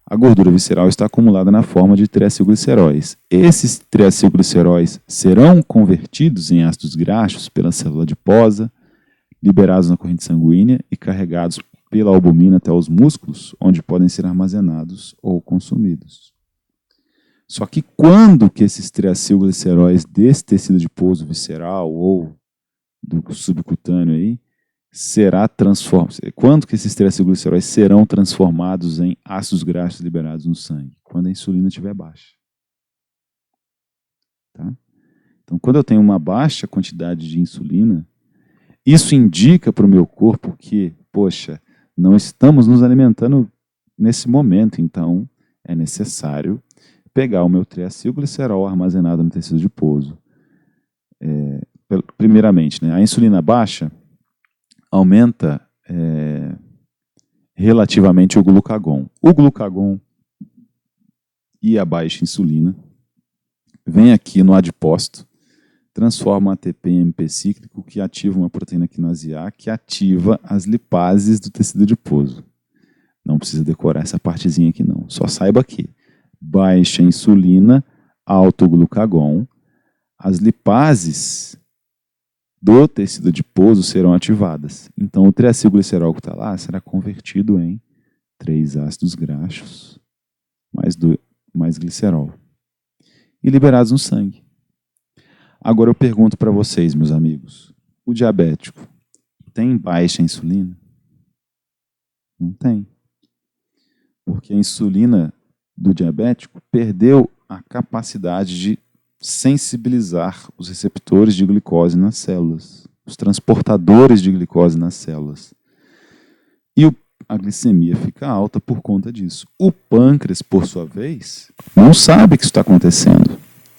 A gordura visceral está acumulada na forma de triacilgliceróis. Esses triacilgliceróis serão convertidos em ácidos graxos pela célula adiposa, liberados na corrente sanguínea e carregados pela albumina até os músculos, onde podem ser armazenados ou consumidos. Só que quando que esses triacilgliceróis desse tecido adiposo visceral ou do subcutâneo aí, quando que esses triacilgliceróis serão transformados em ácidos graxos liberados no sangue? Quando a insulina estiver baixa. Tá? Então, quando eu tenho uma baixa quantidade de insulina, isso indica para o meu corpo que, poxa, não estamos nos alimentando nesse momento, então é necessário pegar o meu triacilglicerol armazenado no tecido adiposo. Primeiramente, né, a insulina baixa aumenta relativamente o glucagon. O glucagon e a baixa insulina vem aqui no adipócito, transforma ATP em AMP cíclico, que ativa uma proteína quinase A, que ativa as lipases do tecido adiposo. Não precisa decorar essa partezinha aqui não. Só saiba que baixa insulina, alto glucagon, as lipases do tecido adiposo serão ativadas. Então, o triacilglicerol que está lá será convertido em 3 ácidos graxos mais glicerol e liberados no sangue. Agora eu pergunto para vocês, meus amigos, o diabético tem baixa insulina? Não tem. Porque a insulina do diabético perdeu a capacidade de sensibilizar os receptores de glicose nas células, os transportadores de glicose nas células. E a glicemia fica alta por conta disso. O pâncreas, por sua vez, não sabe que isso está acontecendo.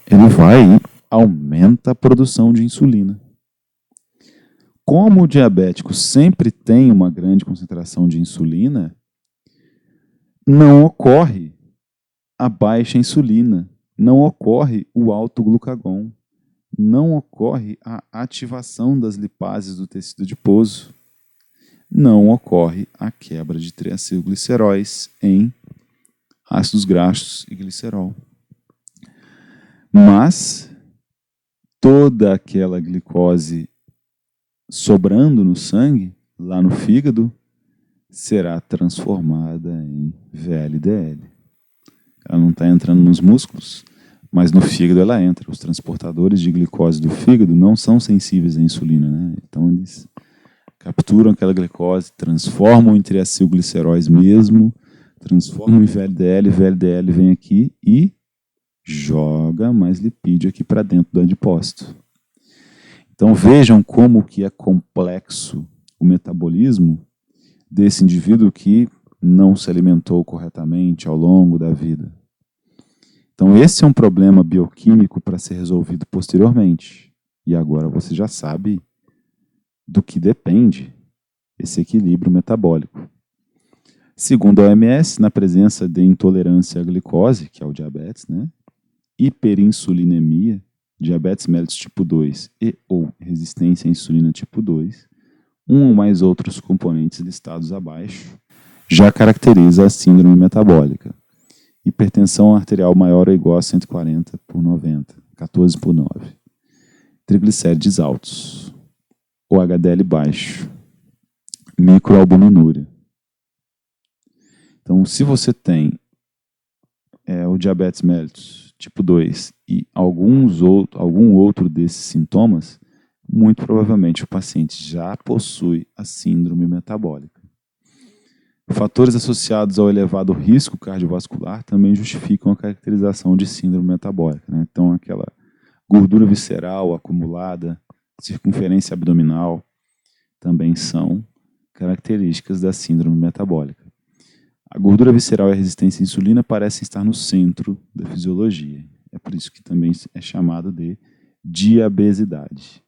Ele vai e aumenta a produção de insulina. Como o diabético sempre tem uma grande concentração de insulina, não ocorre a baixa insulina, não ocorre o alto glucagon, não ocorre a ativação das lipases do tecido adiposo, não ocorre a quebra de triacilgliceróis em ácidos graxos e glicerol. Mas toda aquela glicose sobrando no sangue, lá no fígado, será transformada em VLDL. Ela não está entrando nos músculos, mas no fígado ela entra. Os transportadores de glicose do fígado não são sensíveis à insulina, né? Então eles capturam aquela glicose, transformam em triacilgliceróis mesmo, transformam em VLDL, VLDL vem aqui e joga mais lipídio aqui para dentro do adipócito. Então vejam como que é complexo o metabolismo desse indivíduo que não se alimentou corretamente ao longo da vida. Então esse é um problema bioquímico para ser resolvido posteriormente. E agora você já sabe do que depende esse equilíbrio metabólico. Segundo a OMS, na presença de intolerância à glicose, que é o diabetes, né? Hiperinsulinemia, diabetes mellitus tipo 2 e ou resistência à insulina tipo 2, um ou mais outros componentes listados abaixo, já caracteriza a síndrome metabólica. Hipertensão arterial maior ou igual a 140/90, 14/9. Triglicérides altos, o HDL baixo, microalbuminúria. Então, se você tem o diabetes mellitus tipo 2 e algum outro desses sintomas, muito provavelmente o paciente já possui a síndrome metabólica. Fatores associados ao elevado risco cardiovascular também justificam a caracterização de síndrome metabólica, né? Então, aquela gordura visceral acumulada, circunferência abdominal, também são características da síndrome metabólica. A gordura visceral e a resistência à insulina parecem estar no centro da fisiologia. É por isso que também é chamado de diabesidade.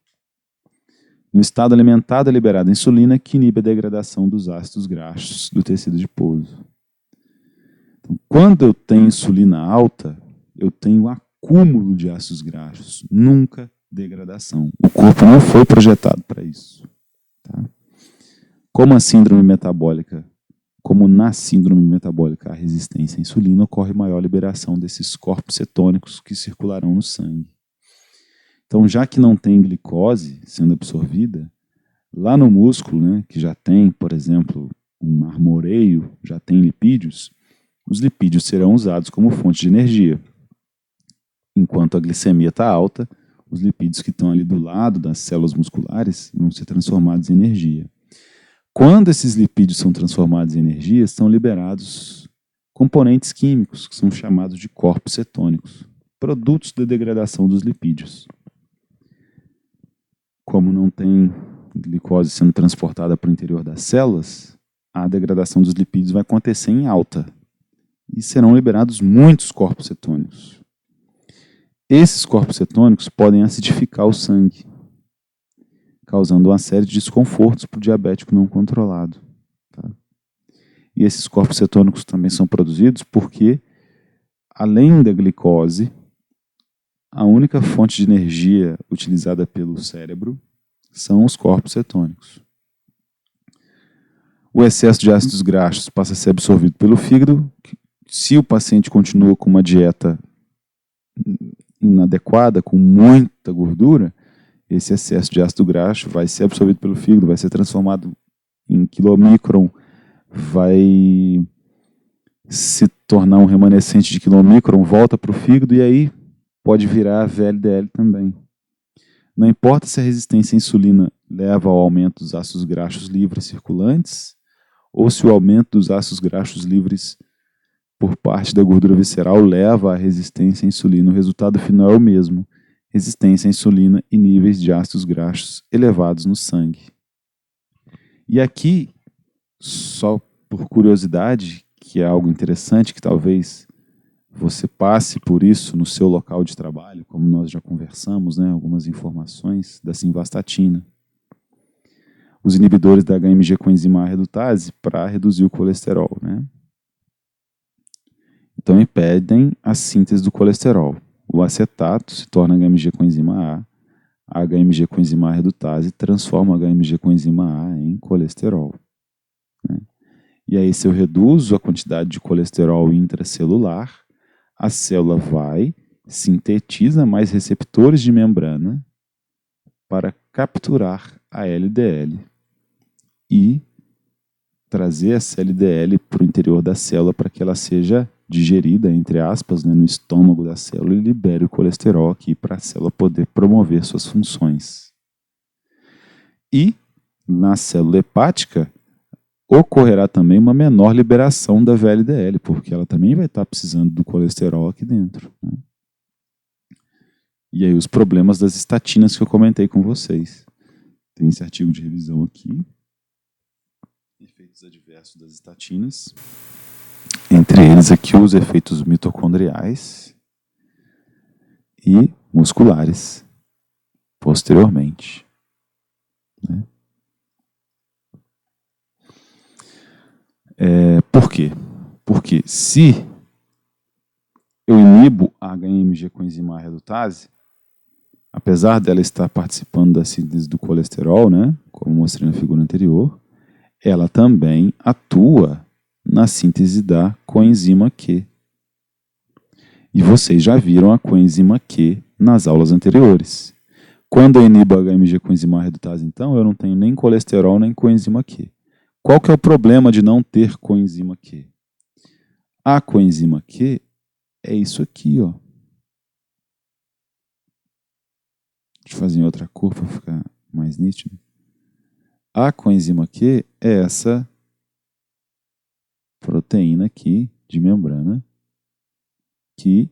No estado alimentado é liberada insulina que inibe a degradação dos ácidos graxos do tecido adiposo. Então, quando eu tenho insulina alta, eu tenho acúmulo de ácidos graxos, nunca degradação. O corpo não foi projetado para isso. Tá? Como na síndrome metabólica a resistência à insulina, ocorre maior liberação desses corpos cetônicos que circularão no sangue. Então, já que não tem glicose sendo absorvida, lá no músculo, né, que já tem, por exemplo, um marmoreio, já tem lipídios, os lipídios serão usados como fonte de energia. Enquanto a glicemia está alta, os lipídios que estão ali do lado das células musculares vão ser transformados em energia. Quando esses lipídios são transformados em energia, são liberados componentes químicos, que são chamados de corpos cetônicos, produtos da degradação dos lipídios. Como não tem glicose sendo transportada para o interior das células, a degradação dos lipídios vai acontecer em alta e serão liberados muitos corpos cetônicos. Esses corpos cetônicos podem acidificar o sangue, causando uma série de desconfortos para o diabético não controlado. Tá? E esses corpos cetônicos também são produzidos porque, além da glicose, a única fonte de energia utilizada pelo cérebro são os corpos cetônicos. O excesso de ácidos graxos passa a ser absorvido pelo fígado. Se o paciente continua com uma dieta inadequada, com muita gordura, esse excesso de ácido graxo vai ser absorvido pelo fígado, vai ser transformado em quilomicron, vai se tornar um remanescente de quilomicron, volta para o fígado e aí pode virar VLDL também. Não importa se a resistência à insulina leva ao aumento dos ácidos graxos livres circulantes ou se o aumento dos ácidos graxos livres por parte da gordura visceral leva à resistência à insulina. O resultado final é o mesmo: resistência à insulina e níveis de ácidos graxos elevados no sangue. E aqui, só por curiosidade, que é algo interessante que talvez você passe por isso no seu local de trabalho, como nós já conversamos, né, algumas informações da simvastatina. Os inibidores da HMG coenzima A redutase para reduzir o colesterol, né? Então impedem a síntese do colesterol. O acetato se torna HMG coenzima A HMG coenzima A redutase transforma a HMG coenzima A em colesterol. Né? E aí, se eu reduzo a quantidade de colesterol intracelular, a célula vai, sintetiza mais receptores de membrana para capturar a LDL e trazer essa LDL para o interior da célula para que ela seja digerida, entre aspas, né, no estômago da célula e libere o colesterol aqui para a célula poder promover suas funções. E na célula hepática ocorrerá também uma menor liberação da VLDL, porque ela também vai estar precisando do colesterol aqui dentro. Né? E aí os problemas das estatinas que eu comentei com vocês. Tem esse artigo de revisão aqui. Efeitos adversos das estatinas. Entre eles aqui os efeitos mitocondriais e musculares, posteriormente. Né? Por quê? Porque se eu inibo a HMG coenzima A redutase, apesar dela estar participando da síntese do colesterol, né, como mostrei na figura anterior, ela também atua na síntese da coenzima Q. E vocês já viram a coenzima Q nas aulas anteriores. Quando eu inibo a HMG coenzima A redutase, então, eu não tenho nem colesterol nem coenzima Q. Qual que é o problema de não ter coenzima Q? A coenzima Q é isso aqui, ó. Deixa eu fazer em outra cor para ficar mais nítido. A coenzima Q é essa proteína aqui de membrana que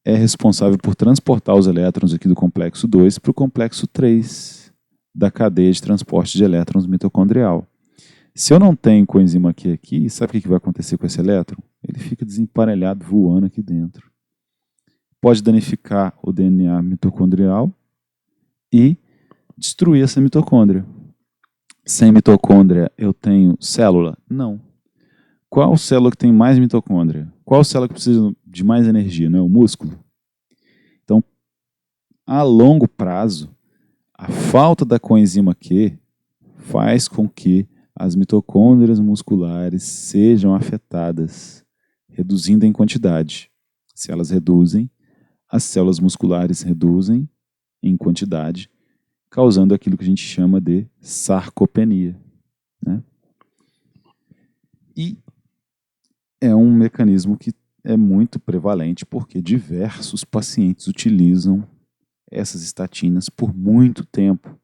é responsável por transportar os elétrons aqui do complexo 2 para o complexo 3 da cadeia de transporte de elétrons mitocondrial. Se eu não tenho coenzima Q aqui, sabe o que vai acontecer com esse elétron? Ele fica desemparelhado voando aqui dentro. Pode danificar o DNA mitocondrial e destruir essa mitocôndria. Sem mitocôndria eu tenho célula? Não. Qual célula que tem mais mitocôndria? Qual célula que precisa de mais energia? Não é o músculo? Então, a longo prazo, a falta da coenzima Q faz com que as mitocôndrias musculares sejam afetadas, reduzindo em quantidade. Se elas reduzem, as células musculares reduzem em quantidade, causando aquilo que a gente chama de sarcopenia, né? E é um mecanismo que é muito prevalente porque diversos pacientes utilizam essas estatinas por muito tempo.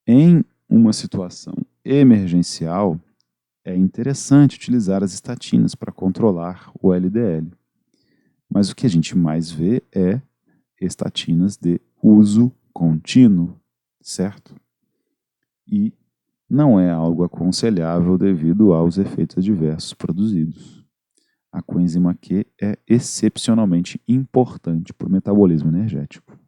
Em uma situação emergencial, é interessante utilizar as estatinas para controlar o LDL. Mas o que a gente mais vê é estatinas de uso contínuo, certo? E não é algo aconselhável devido aos efeitos adversos produzidos. A coenzima Q é excepcionalmente importante para o metabolismo energético.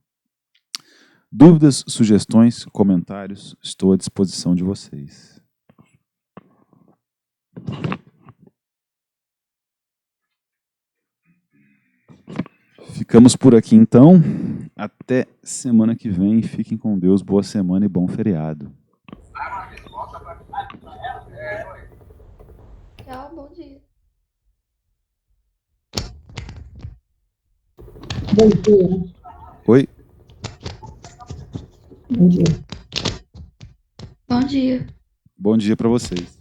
Dúvidas, sugestões, comentários, estou à disposição de vocês. Ficamos por aqui então. Até semana que vem. Fiquem com Deus. Boa semana e bom feriado. Tchau, bom dia. Bom dia. Oi? Bom dia. Bom dia. Bom dia para vocês.